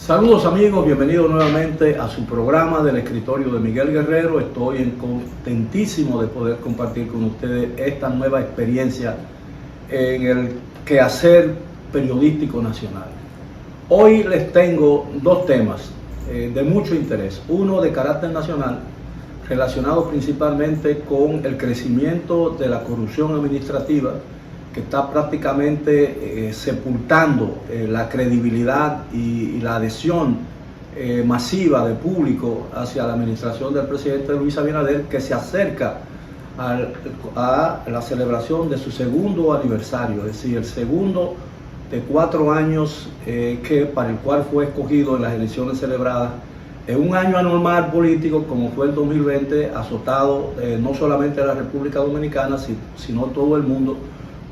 Saludos amigos, bienvenidos nuevamente a su programa del escritorio de Miguel Guerrero. Estoy contentísimo de poder compartir con ustedes esta nueva experiencia en el quehacer periodístico nacional. Hoy les tengo dos temas de mucho interés. Uno de carácter nacional, relacionado principalmente con el crecimiento de la corrupción administrativa, que está prácticamente sepultando la credibilidad y la adhesión masiva del público hacia la administración del presidente Luis Abinader, que se acerca a la celebración de su segundo aniversario, es decir, el segundo de 4 años para el cual fue escogido en las elecciones celebradas en un año anormal político como fue el 2020, azotado no solamente a la República Dominicana, sino todo el mundo,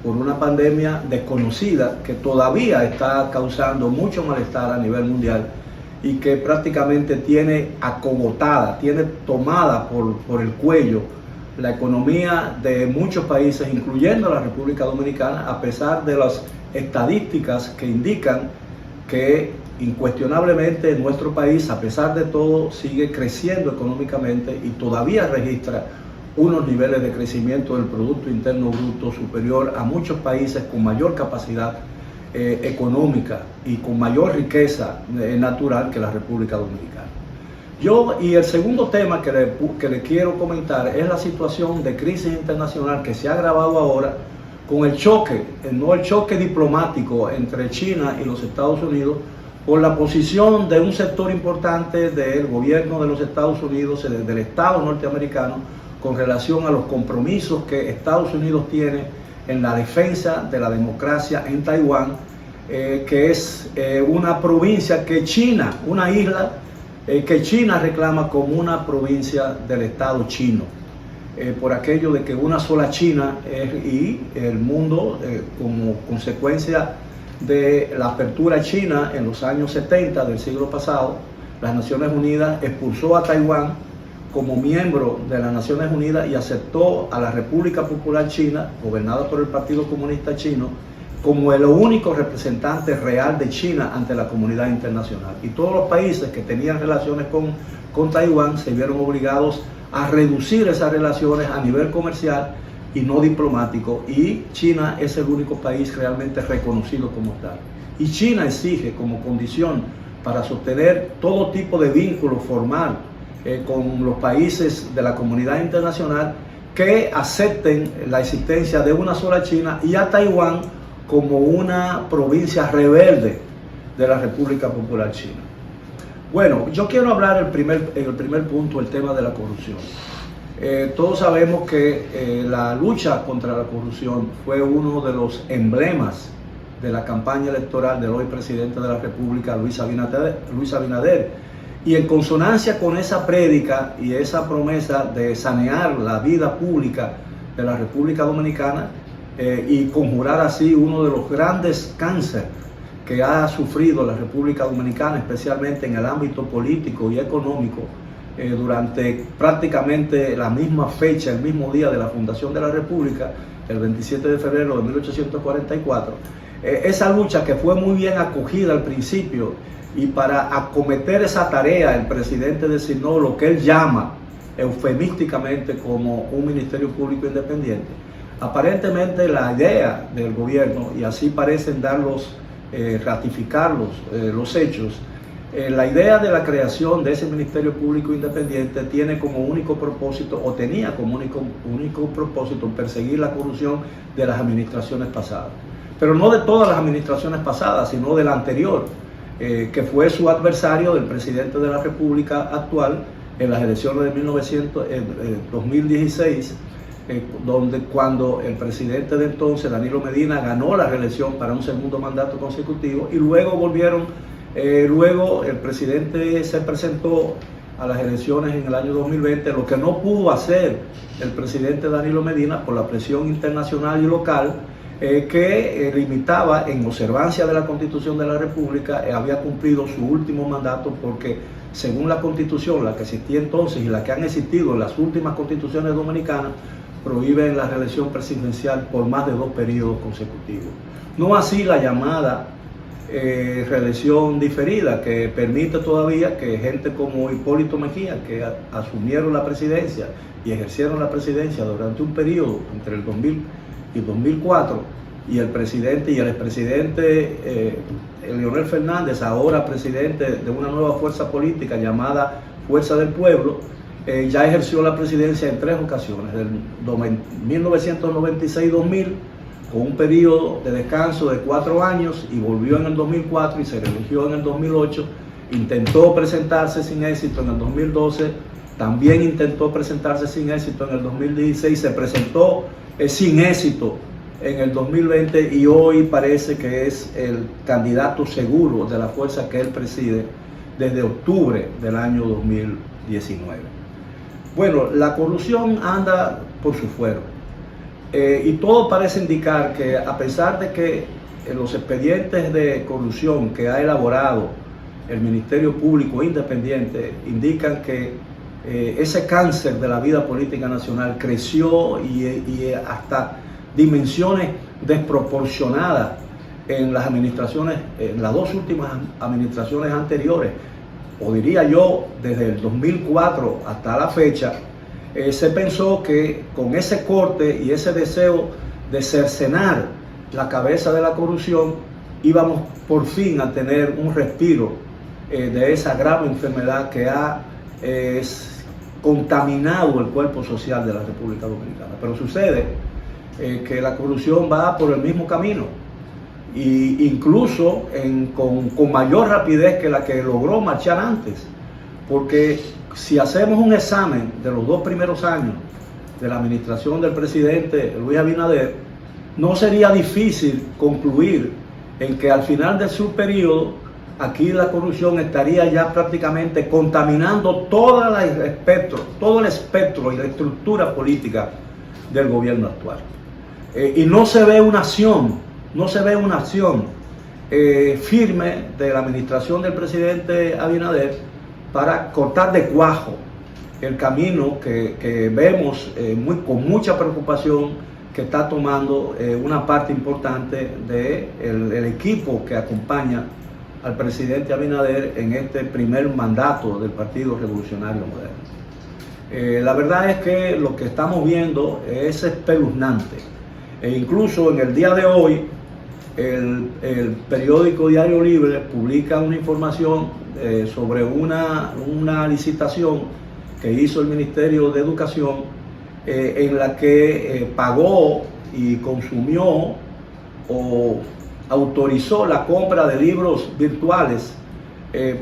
por una pandemia desconocida que todavía está causando mucho malestar a nivel mundial y que prácticamente tiene acogotada, tiene tomada por el cuello la economía de muchos países, incluyendo la República Dominicana, a pesar de las estadísticas que indican que incuestionablemente nuestro país, a pesar de todo, sigue creciendo económicamente y todavía registra unos niveles de crecimiento del Producto Interno Bruto superior a muchos países con mayor capacidad económica y con mayor riqueza natural que la República Dominicana. Y el segundo tema que le quiero comentar es la situación de crisis internacional que se ha agravado ahora con el choque, no el choque diplomático entre China y los Estados Unidos, por la posición de un sector importante del gobierno de los Estados Unidos, del Estado norteamericano, con relación a los compromisos que Estados Unidos tiene en la defensa de la democracia en Taiwán, que es una provincia que China, una isla que China reclama como una provincia del Estado chino, por aquello de que una sola China y el mundo, como consecuencia de la apertura china en los años 70 del siglo pasado, las Naciones Unidas expulsó a Taiwán como miembro de las Naciones Unidas y aceptó a la República Popular China, gobernada por el Partido Comunista Chino, como el único representante real de China ante la comunidad internacional. Y todos los países que tenían relaciones con Taiwán se vieron obligados a reducir esas relaciones a nivel comercial y no diplomático, y China es el único país realmente reconocido como tal. Y China exige como condición para sostener todo tipo de vínculo formal con los países de la comunidad internacional que acepten la existencia de una sola China y a Taiwán como una provincia rebelde de la República Popular China. Bueno, yo quiero hablar en el primer punto, el tema de la corrupción. Todos sabemos que la lucha contra la corrupción fue uno de los emblemas de la campaña electoral del hoy presidente de la República, Luis Abinader. Y en consonancia con esa prédica y esa promesa de sanear la vida pública de la República Dominicana y conjurar así uno de los grandes cánceres que ha sufrido la República Dominicana, especialmente en el ámbito político y económico, durante prácticamente la misma fecha, el mismo día de la fundación de la República, el 27 de febrero de 1844, esa lucha que fue muy bien acogida al principio. Y para acometer esa tarea, el presidente designó lo que él llama eufemísticamente como un Ministerio Público Independiente. Aparentemente la idea del gobierno, y así parecen ratificar los hechos, la idea de la creación de ese Ministerio Público Independiente tiene como único propósito, o tenía como único propósito, perseguir la corrupción de las administraciones pasadas. Pero no de todas las administraciones pasadas, sino de la anterior, que fue su adversario del presidente de la República actual en las elecciones de 2016, cuando el presidente de entonces, Danilo Medina, ganó la reelección para un segundo mandato consecutivo, y luego el presidente se presentó a las elecciones en el año 2020, lo que no pudo hacer el presidente Danilo Medina por la presión internacional y local, que limitaba, en observancia de la Constitución de la República, había cumplido su último mandato, porque según la Constitución, la que existía entonces y la que han existido en las últimas constituciones dominicanas, prohíben la reelección presidencial por más de 2 periodos consecutivos. No así la llamada reelección diferida, que permite todavía que gente como Hipólito Mejía, que asumieron la presidencia y ejercieron la presidencia durante un periodo entre el 2000 y 2004, y el presidente y el expresidente Leonel Fernández, ahora presidente de una nueva fuerza política llamada Fuerza del Pueblo, ya ejerció la presidencia en 3 ocasiones, en 1996-2000, con un periodo de descanso de 4 años, y volvió en el 2004 y se reeligió en el 2008. Intentó presentarse sin éxito en el 2012, también intentó presentarse sin éxito en el 2016, se presentó sin éxito en el 2020 y hoy parece que es el candidato seguro de la fuerza que él preside desde octubre del año 2019. Bueno, la corrupción anda por su fuero. Y todo parece indicar que, a pesar de que los expedientes de corrupción que ha elaborado el Ministerio Público Independiente indican que ese cáncer de la vida política nacional creció y hasta dimensiones desproporcionadas en las administraciones, en las 2 últimas administraciones anteriores, o diría yo desde el 2004 hasta la fecha. Se pensó que con ese corte y ese deseo de cercenar la cabeza de la corrupción íbamos por fin a tener un respiro de esa grave enfermedad que ha contaminado el cuerpo social de la República Dominicana. Pero sucede que la corrupción va por el mismo camino, e incluso con mayor rapidez que la que logró marchar antes, porque si hacemos un examen de los 2 primeros años de la administración del presidente Luis Abinader, no sería difícil concluir en que al final de su periodo, aquí la corrupción estaría ya prácticamente contaminando todo el espectro y la estructura política del gobierno actual. Y no se ve una acción, firme de la administración del presidente Abinader para cortar de cuajo el camino que vemos con mucha preocupación que está tomando una parte importante del equipo que acompaña al presidente Abinader en este primer mandato del Partido Revolucionario Moderno. La verdad es que lo que estamos viendo es espeluznante, e incluso en el día de hoy el periódico Diario Libre publica una información sobre una licitación que hizo el Ministerio de Educación, en la que pagó y consumió o autorizó la compra de libros virtuales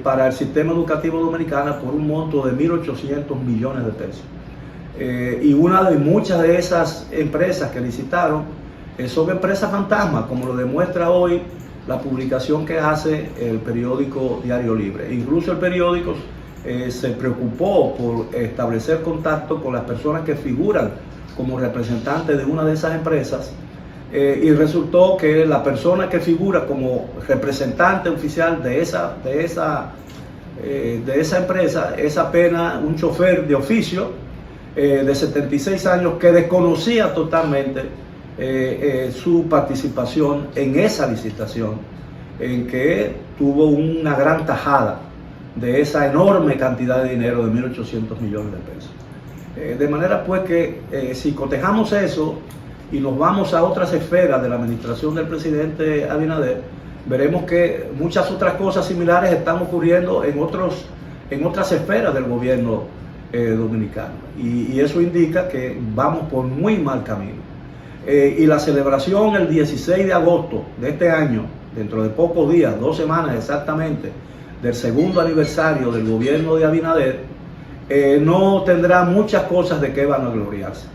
para el sistema educativo dominicano por un monto de 1.800 millones de pesos. Y una de muchas de esas empresas que licitaron son empresas fantasmas, como lo demuestra hoy la publicación que hace el periódico Diario Libre. Incluso el periódico se preocupó por establecer contacto con las personas que figuran como representantes de una de esas empresas, y resultó que la persona que figura como representante oficial de esa empresa es apenas un chofer de oficio de 76 años que desconocía totalmente su participación en esa licitación, en que tuvo una gran tajada de esa enorme cantidad de dinero de 1.800 millones de pesos. De manera pues que si cotejamos eso y nos vamos a otras esferas de la administración del presidente Abinader, veremos que muchas otras cosas similares están ocurriendo en otras esferas del gobierno dominicano, y eso indica que vamos por muy mal camino. Y la celebración el 16 de agosto de este año, dentro de pocos días, 2 semanas exactamente, del segundo aniversario del gobierno de Abinader, no tendrá muchas cosas de qué vanagloriarse,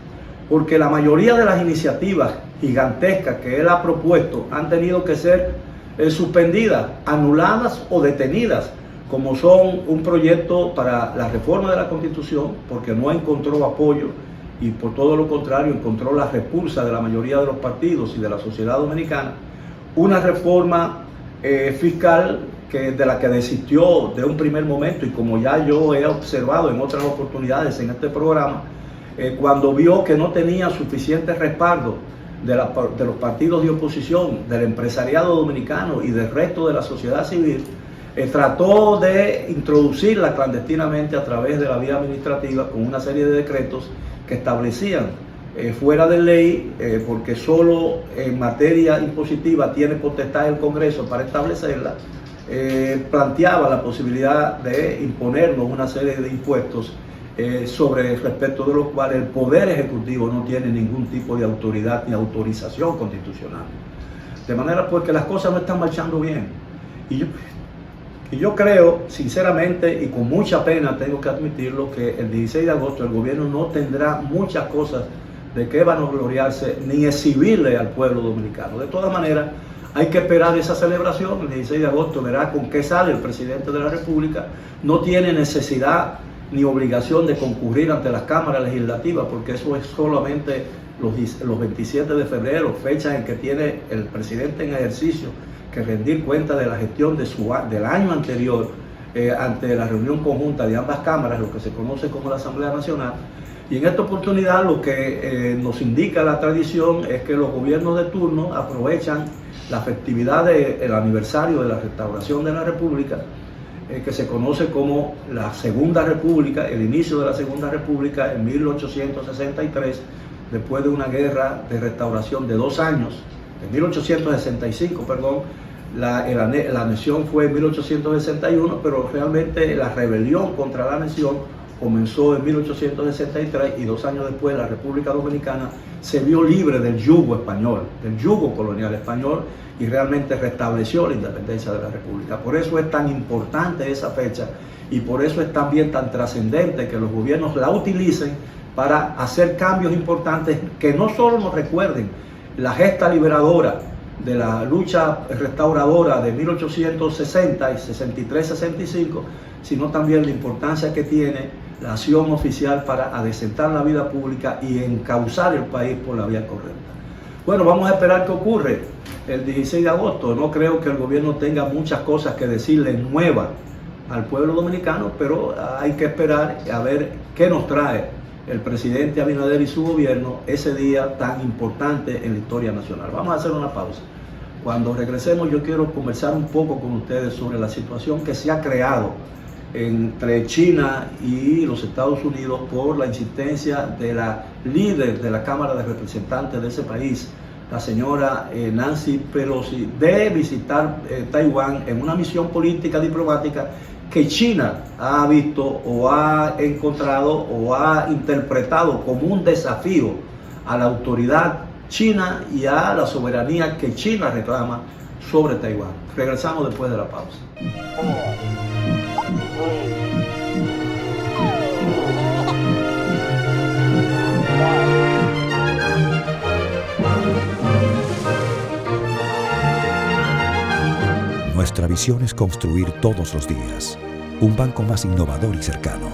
porque la mayoría de las iniciativas gigantescas que él ha propuesto han tenido que ser suspendidas, anuladas o detenidas, como son un proyecto para la reforma de la Constitución, porque no encontró apoyo, y por todo lo contrario encontró la repulsa de la mayoría de los partidos y de la sociedad dominicana, una reforma fiscal de la que desistió de un primer momento, y como ya yo he observado en otras oportunidades en este programa, cuando vio que no tenía suficiente respaldo de los partidos de oposición, del empresariado dominicano y del resto de la sociedad civil, trató de introducirla clandestinamente a través de la vía administrativa con una serie de decretos que establecían fuera de ley, porque solo en materia impositiva tiene potestad el Congreso para establecerla, planteaba la posibilidad de imponernos una serie de impuestos sobre respecto de los cuales el Poder Ejecutivo no tiene ningún tipo de autoridad ni autorización constitucional. De manera pues que las cosas no están marchando bien. Y yo creo, sinceramente y con mucha pena tengo que admitirlo, que el 16 de agosto el gobierno no tendrá muchas cosas de qué vanagloriarse ni exhibirle al pueblo dominicano. De todas maneras, hay que esperar esa celebración. El 16 de agosto verá con qué sale el presidente de la República. No tiene necesidad ni obligación de concurrir ante las cámaras legislativas, porque eso es solamente los 27 de febrero, fecha en que tiene el presidente en ejercicio que rendir cuenta de la gestión del año anterior ante la reunión conjunta de ambas cámaras, lo que se conoce como la Asamblea Nacional. Y en esta oportunidad lo que nos indica la tradición es que los gobiernos de turno aprovechan la festividad del aniversario de la restauración de la República, que se conoce como la Segunda República, el inicio de la Segunda República en 1863, después de una guerra de restauración de 2 años, en 1865, perdón, la anexión fue en 1861, pero realmente la rebelión contra la anexión comenzó en 1863 y 2 años después la República Dominicana se vio libre del yugo español, del yugo colonial español, y realmente restableció la independencia de la República. Por eso es tan importante esa fecha y por eso es también tan trascendente que los gobiernos la utilicen para hacer cambios importantes que no solo nos recuerden la gesta liberadora de la lucha restauradora de 1860 y 63-65, sino también la importancia que tiene la acción oficial para adecentar la vida pública y encauzar el país por la vía correcta. Bueno, vamos a esperar qué ocurre el 16 de agosto. No creo que el gobierno tenga muchas cosas que decirle nuevas al pueblo dominicano, pero hay que esperar a ver qué nos trae el presidente Abinader y su gobierno ese día tan importante en la historia nacional. Vamos a hacer una pausa. Cuando regresemos yo quiero conversar un poco con ustedes sobre la situación que se ha creado entre China y los Estados Unidos por la insistencia de la líder de la Cámara de Representantes de ese país, la señora Nancy Pelosi, de visitar Taiwán en una misión política diplomática que China ha visto o ha encontrado o ha interpretado como un desafío a la autoridad china y a la soberanía que China reclama sobre Taiwán. Regresamos después de la pausa. Nuestra visión es construir todos los días un banco más innovador y cercano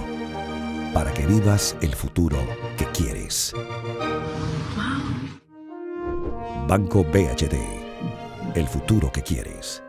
para que vivas el futuro que quieres. Banco BHD, el futuro que quieres.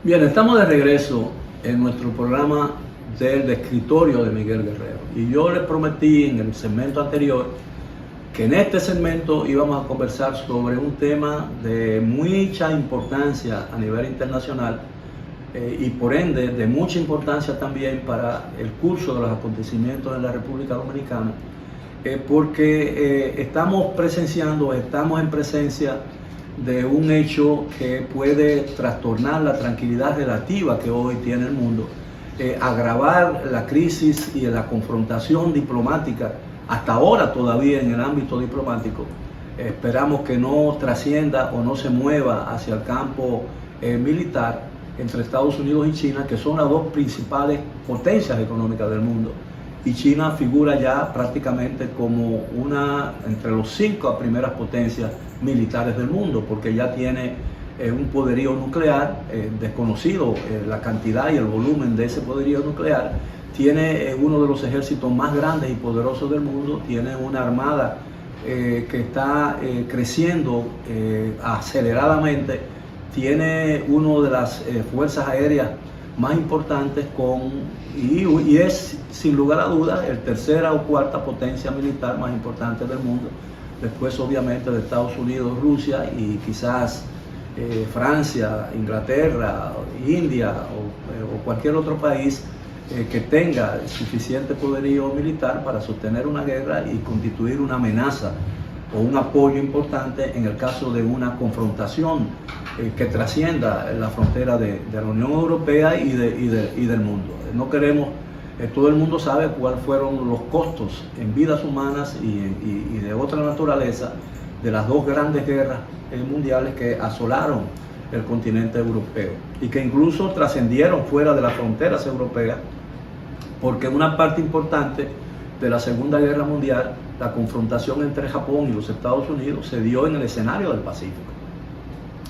Bien, estamos de regreso en nuestro programa del escritorio de Miguel Guerrero. Y yo les prometí en el segmento anterior que en este segmento íbamos a conversar sobre un tema de mucha importancia a nivel internacional y por ende de mucha importancia también para el curso de los acontecimientos en la República Dominicana, porque estamos en presencia de un hecho que puede trastornar la tranquilidad relativa que hoy tiene el mundo, agravar la crisis y la confrontación diplomática, hasta ahora todavía en el ámbito diplomático. Esperamos que no trascienda o no se mueva hacia el campo militar entre Estados Unidos y China, que son las dos principales potencias económicas del mundo. Y China figura ya prácticamente como una entre los 5 primeras potencias militares del mundo, porque ya tiene un poderío nuclear desconocido, la cantidad y el volumen de ese poderío nuclear. Tiene uno de los ejércitos más grandes y poderosos del mundo, tiene una armada que está creciendo aceleradamente, tiene una de las fuerzas aéreas más importantes y es sin lugar a dudas el tercera o cuarta potencia militar más importante del mundo, después obviamente de Estados Unidos, Rusia y quizás Francia, Inglaterra, India o cualquier otro país que tenga suficiente poderío militar para sostener una guerra y constituir una amenaza o un apoyo importante en el caso de una confrontación que trascienda la frontera de la Unión Europea y del mundo. No queremos, todo el mundo sabe cuáles fueron los costos en vidas humanas y de otra naturaleza de las dos grandes guerras mundiales que asolaron el continente europeo y que incluso trascendieron fuera de las fronteras europeas, porque una parte importante de la Segunda Guerra Mundial, la confrontación entre Japón y los Estados Unidos, se dio en el escenario del Pacífico.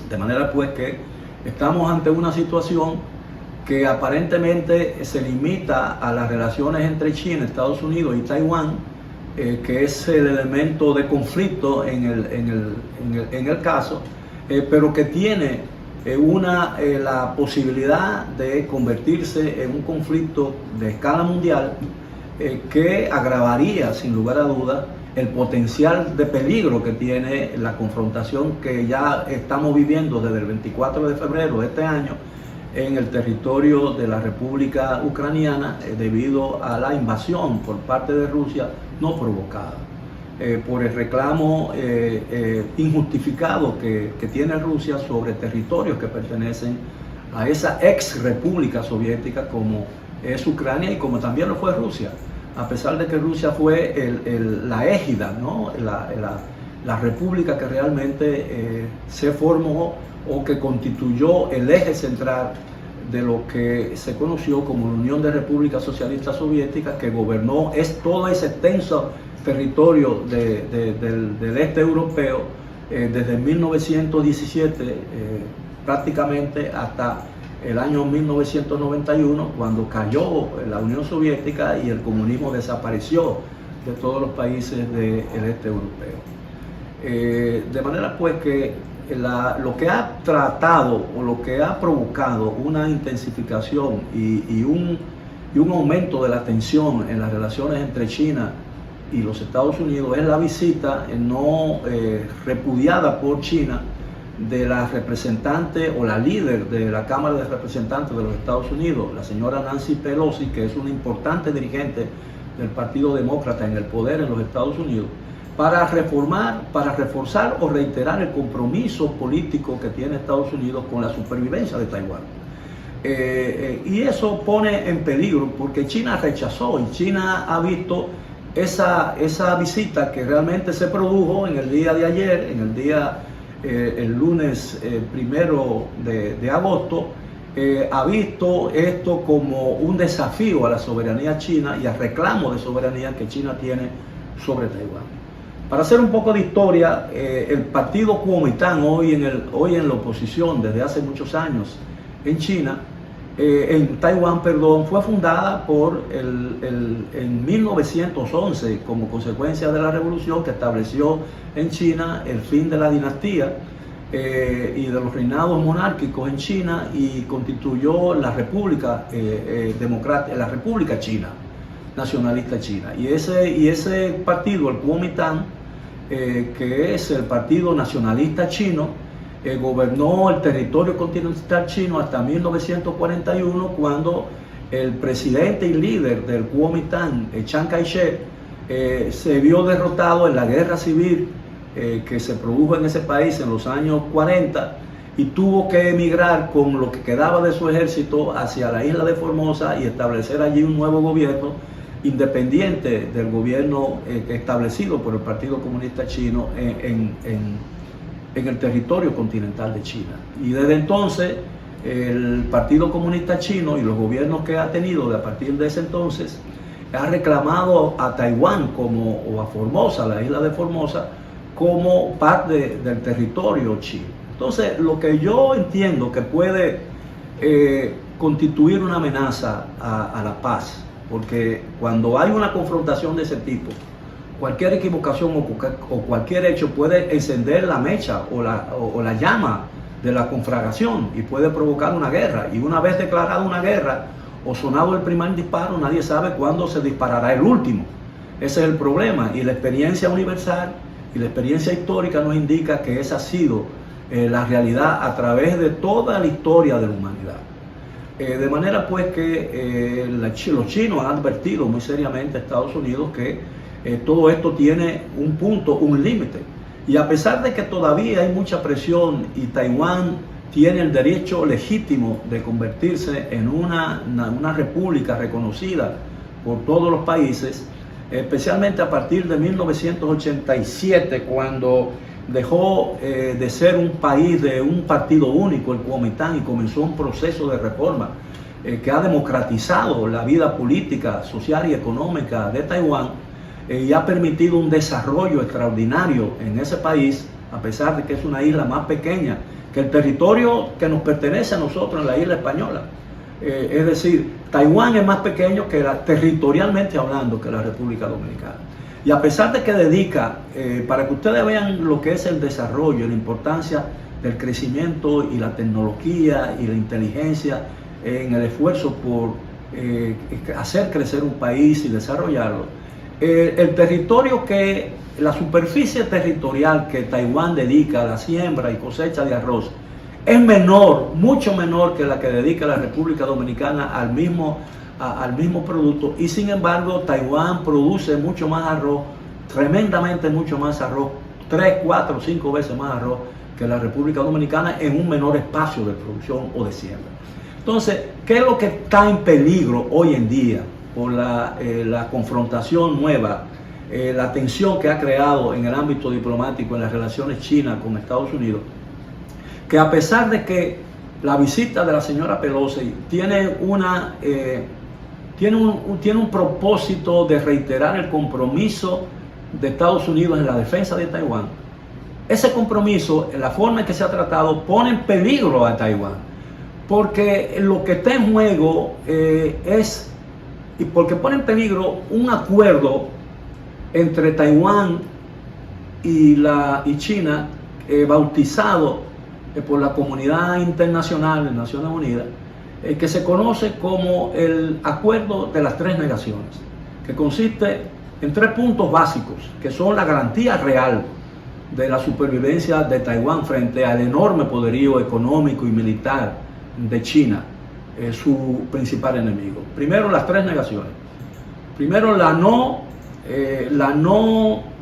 De manera pues que estamos ante una situación que aparentemente se limita a las relaciones entre China, Estados Unidos y Taiwán, que es el elemento de conflicto en el caso, pero que tiene la posibilidad de convertirse en un conflicto de escala mundial que agravaría sin lugar a dudas el potencial de peligro que tiene la confrontación que ya estamos viviendo desde el 24 de febrero de este año en el territorio de la República Ucraniana debido a la invasión por parte de Rusia no provocada, por el reclamo injustificado que tiene Rusia sobre territorios que pertenecen a esa ex república soviética como es Ucrania y como también lo fue Rusia, a pesar de que Rusia fue la égida, ¿no? la república que realmente se formó o que constituyó el eje central de lo que se conoció como la Unión de Repúblicas Socialistas Soviéticas, que gobernó todo ese extenso territorio del este europeo desde 1917 prácticamente hasta el año 1991, cuando cayó la Unión Soviética y el comunismo desapareció de todos los países del este europeo. De manera pues que lo que ha tratado o lo que ha provocado una intensificación y un aumento de la tensión en las relaciones entre China y los Estados Unidos es la visita no repudiada por China de la representante o la líder de la Cámara de Representantes de los Estados Unidos, la señora Nancy Pelosi, que es una importante dirigente del Partido Demócrata en el poder en los Estados Unidos, para reforzar o reiterar el compromiso político que tiene Estados Unidos con la supervivencia de Taiwán. Y eso pone en peligro porque China rechazó y China ha visto esa visita que realmente se produjo en el día de ayer, el lunes 1 de agosto, ha visto esto como un desafío a la soberanía china y al reclamo de soberanía que China tiene sobre Taiwán. Para hacer un poco de historia, el partido Kuomintang, hoy en la oposición desde hace muchos años en China, en Taiwán, perdón, fue fundada en 1911 como consecuencia de la revolución que estableció en China el fin de la dinastía y de los reinados monárquicos en China y constituyó la República Democrática, la República China, nacionalista china. Y ese partido, el Kuomintang, que es el Partido Nacionalista Chino, gobernó el territorio continental chino hasta 1941, cuando el presidente y líder del Kuomintang, Chiang Kai-shek, se vio derrotado en la guerra civil que se produjo en ese país en los años 40 y tuvo que emigrar con lo que quedaba de su ejército hacia la isla de Formosa y establecer allí un nuevo gobierno independiente del gobierno establecido por el Partido Comunista Chino en el territorio continental de China. Y desde entonces el Partido Comunista Chino y los gobiernos que ha tenido a partir de ese entonces ha reclamado a Taiwán o a Formosa, la isla de Formosa, como parte del territorio chino. Entonces, lo que yo entiendo que puede constituir una amenaza a la paz, porque cuando hay una confrontación de ese tipo, cualquier equivocación o cualquier hecho puede encender la mecha o la llama de la conflagración y puede provocar una guerra. Y una vez declarada una guerra o sonado el primer disparo, nadie sabe cuándo se disparará el último. Ese es el problema, y la experiencia universal y la experiencia histórica nos indica que esa ha sido la realidad a través de toda la historia de la humanidad. De manera pues que los chinos han advertido muy seriamente a Estados Unidos que todo esto tiene un punto, un límite. Y a pesar de que todavía hay mucha presión y Taiwán tiene el derecho legítimo de convertirse en una república reconocida por todos los países, especialmente a partir de 1987, cuando dejó de ser un país de un partido único, el Kuomintang, y comenzó un proceso de reforma que ha democratizado la vida política, social y económica de Taiwán y ha permitido un desarrollo extraordinario en ese país, a pesar de que es una isla más pequeña que el territorio que nos pertenece a nosotros en la isla española. Es decir, Taiwán es más pequeño territorialmente hablando que la República Dominicana. Y a pesar de que dedica, para que ustedes vean lo que es el desarrollo, la importancia del crecimiento y la tecnología y la inteligencia en el esfuerzo por hacer crecer un país y desarrollarlo, la superficie territorial que Taiwán dedica a la siembra y cosecha de arroz es menor, mucho menor que la que dedica la República Dominicana al mismo producto, y sin embargo Taiwán produce mucho más arroz, tremendamente mucho más arroz, 3, 4, 5 veces más arroz que la República Dominicana en un menor espacio de producción o de siembra. Entonces, ¿qué es lo que está en peligro hoy en día por la confrontación nueva, la tensión que ha creado en el ámbito diplomático en las relaciones China con Estados Unidos? Que a pesar de que la visita de la señora Pelosi tiene un propósito de reiterar el compromiso de Estados Unidos en la defensa de Taiwán, ese compromiso, en la forma en que se ha tratado, pone en peligro a Taiwán, porque lo que está en juego porque pone en peligro un acuerdo entre Taiwán y China, bautizado por la comunidad internacional de Naciones Unidas, que se conoce como el Acuerdo de las Tres Negaciones, que consiste en 3 puntos básicos, que son la garantía real de la supervivencia de Taiwán frente al enorme poderío económico y militar de China, su principal enemigo. Primero, las 3 negaciones. Primero,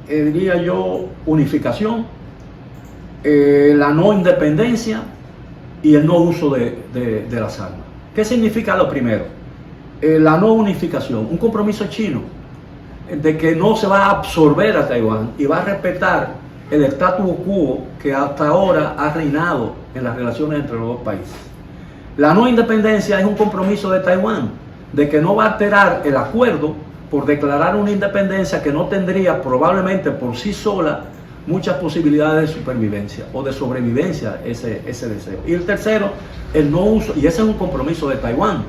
diría yo, unificación, la no independencia y el no uso de las armas. ¿Qué significa lo primero? La no unificación, un compromiso chino de que no se va a absorber a Taiwán y va a respetar el status quo que hasta ahora ha reinado en las relaciones entre los dos países. La no independencia es un compromiso de Taiwán de que no va a alterar el acuerdo por declarar una independencia que no tendría probablemente por sí sola muchas posibilidades de supervivencia o de sobrevivencia ese deseo. Y el tercero, el no uso, y ese es un compromiso de Taiwán.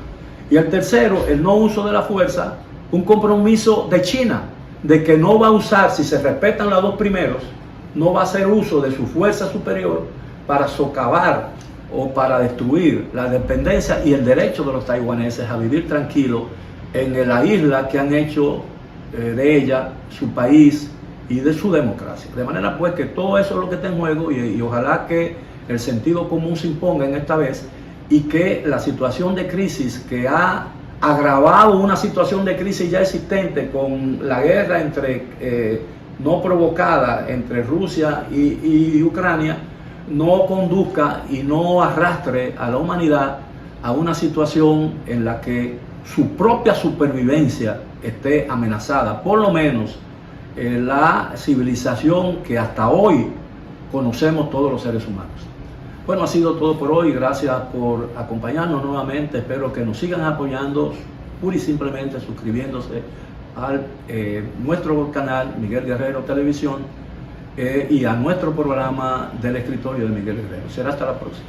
Y el tercero, el no uso de la fuerza, un compromiso de China, de que no va a usar, si se respetan los 2 primeros, no va a hacer uso de su fuerza superior para socavar o para destruir la dependencia y el derecho de los taiwaneses a vivir tranquilos en la isla que han hecho de ella su país y de su democracia. De manera pues que todo eso es lo que está en juego y ojalá que el sentido común se imponga en esta vez y que la situación de crisis que ha agravado una situación de crisis ya existente con la guerra entre no provocada entre Rusia y Ucrania no conduzca y no arrastre a la humanidad a una situación en la que su propia supervivencia esté amenazada, por lo menos la civilización que hasta hoy conocemos todos los seres humanos. Bueno, ha sido todo por hoy. Gracias por acompañarnos nuevamente. Espero que nos sigan apoyando, pura y simplemente suscribiéndose a nuestro canal Miguel Guerrero Televisión y a nuestro programa del escritorio de Miguel Guerrero. Será hasta la próxima.